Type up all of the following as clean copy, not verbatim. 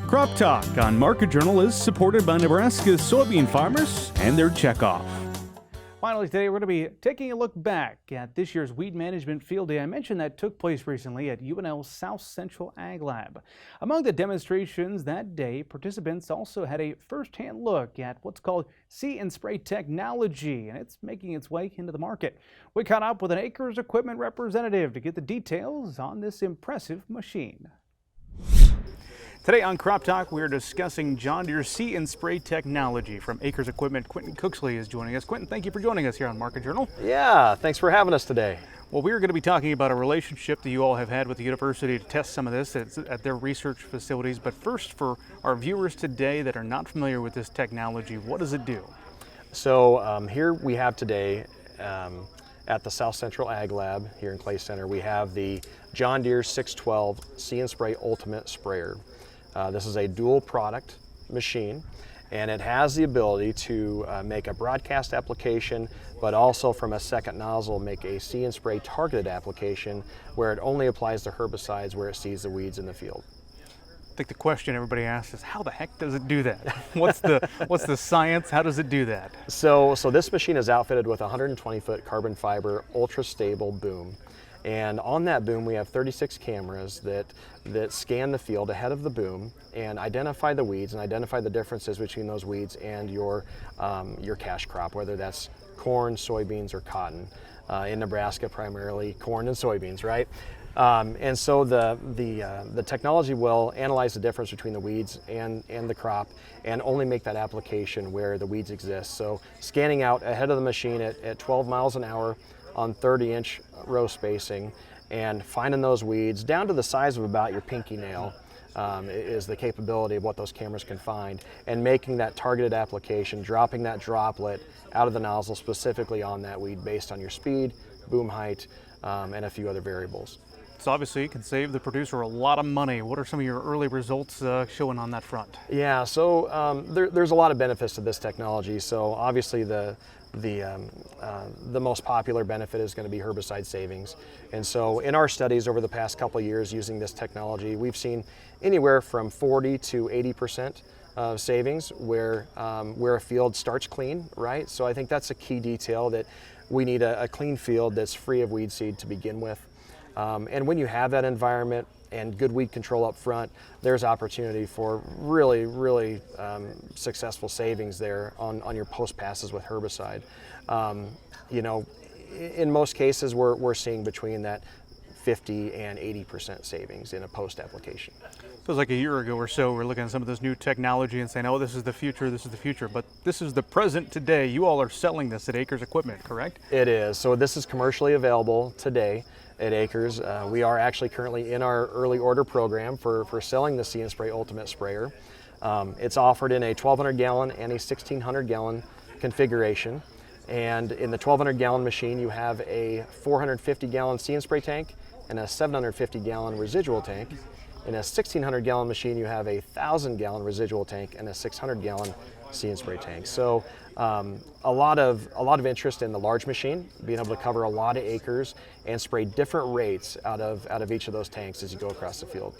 Crop Talk on Market Journal is supported by Nebraska's soybean farmers and their checkoff. Finally today, we're going to be taking a look back at this year's Weed Management Field Day. I mentioned that took place recently at UNL's South Central Ag Lab. Among the demonstrations that day, participants also had a first-hand look at what's called See and Spray technology, and it's making its way into the market. We caught up with an Acres Equipment representative to get the details on this impressive machine. Today on Crop Talk, we're discussing John Deere See and Spray technology. From Acres Equipment, Quentin Cooksley is joining us. Quentin, thank you for joining us here on Market Journal. Yeah, thanks for having us today. Well, we're going to be talking about a relationship that you all have had with the university to test some of this at their research facilities. But first, for our viewers today that are not familiar with this technology, what does it do? So here we have today at the South Central Ag Lab here in Clay Center, we have the John Deere 612 See and Spray Ultimate Sprayer. This is a dual product machine, and it has the ability to make a broadcast application, but also from a second nozzle make a See and Spray targeted application where it only applies the herbicides where it sees the weeds in the field. I think the question everybody asks is, how the heck does it do that? What's the science? How does it do that? So this machine is outfitted with a 120-foot carbon fiber ultra stable boom. And on that boom, we have 36 cameras that scan the field ahead of the boom and identify the weeds and identify the differences between those weeds and your cash crop, whether that's corn, soybeans, or cotton. In Nebraska, primarily corn and soybeans, right? And so the technology will analyze the difference between the weeds and the crop and only make that application where the weeds exist. So scanning out ahead of the machine at 12 miles an hour on 30-inch row spacing and finding those weeds down to the size of about your pinky nail is the capability of what those cameras can find, and making that targeted application, dropping that droplet out of the nozzle specifically on that weed based on your speed, boom height, and a few other variables. So obviously it can save the producer a lot of money. What are some of your early results showing on that front? Yeah, so there's a lot of benefits to this technology. So obviously the most popular benefit is going to be herbicide savings. And so in our studies over the past couple of years using this technology, we've seen anywhere from 40 to 80% of savings where a field starts clean, right? So I think that's a key detail, that we need a clean field that's free of weed seed to begin with. And when you have that environment and good weed control up front, there's opportunity for really successful savings there on your post passes with herbicide. You know, in most cases we're seeing between that 50 and 80% savings in a post application. Feels like a year ago or so we're looking at some of this new technology and saying, oh, this is the future, but this is the present today. You all are selling this at Acres Equipment, correct? It is. So this is commercially available today at Acres. We are actually currently in our early order program for selling the See and Spray Ultimate Sprayer. It's offered in a 1,200 gallon and a 1,600 gallon configuration. And in the 1,200 gallon machine, you have a 450 gallon See and Spray tank and a 750 gallon residual tank. In a 1,600 gallon machine, you have a 1,000 gallon residual tank and a 600 gallon See and Spray tank. So a lot of interest in the large machine, being able to cover a lot of acres and spray different rates out of each of those tanks as you go across the field.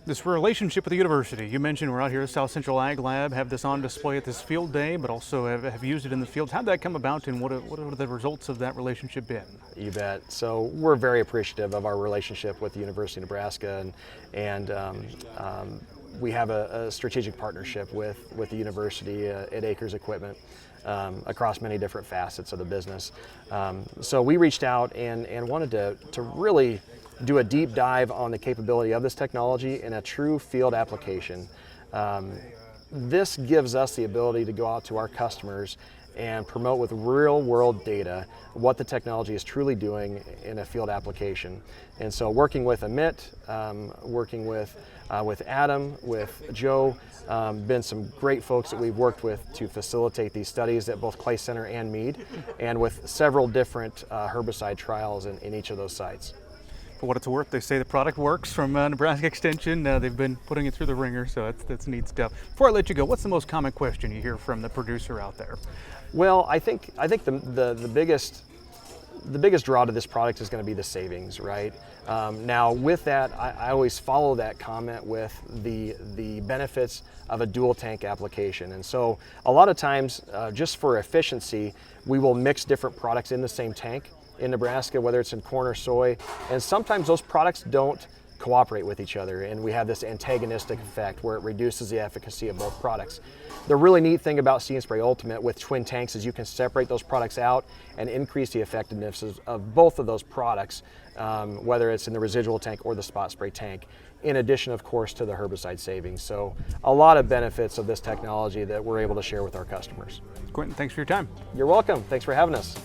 This relationship with the university, you mentioned we're out here at South Central Ag Lab, have this on display at this field day, but also have used it in the fields. How'd that come about, and what have the results of that relationship been? You bet. So we're very appreciative of our relationship with the University of Nebraska, and we have a strategic partnership with the university at Acres Equipment across many different facets of the business. So we reached out and wanted to really do a deep dive on the capability of this technology in a true field application. This gives us the ability to go out to our customers and promote with real world data what the technology is truly doing in a field application. And so working with Amit, working with Adam, with Joe, been some great folks that we've worked with to facilitate these studies at both Clay Center and Meade, and with several different herbicide trials in each of those sites. For what it's worth, they say the product works from Nebraska Extension. They've been putting it through the ringer, so that's neat stuff. Before I let you go, what's the most common question you hear from the producer out there? Well, I think the biggest the biggest draw to this product is going to be the savings, right? Now with that, I always follow that comment with the benefits of a dual tank application. And so a lot of times, just for efficiency, we will mix different products in the same tank in Nebraska, whether it's in corn or soy, and sometimes those products don't cooperate with each other, and we have this antagonistic effect where it reduces the efficacy of both products. The really neat thing about See & Spray Ultimate with twin tanks is you can separate those products out and increase the effectiveness of both of those products, whether it's in the residual tank or the spot spray tank, in addition, of course, to the herbicide savings. So a lot of benefits of this technology that we're able to share with our customers. Quentin, thanks for your time. You're welcome. Thanks for having us.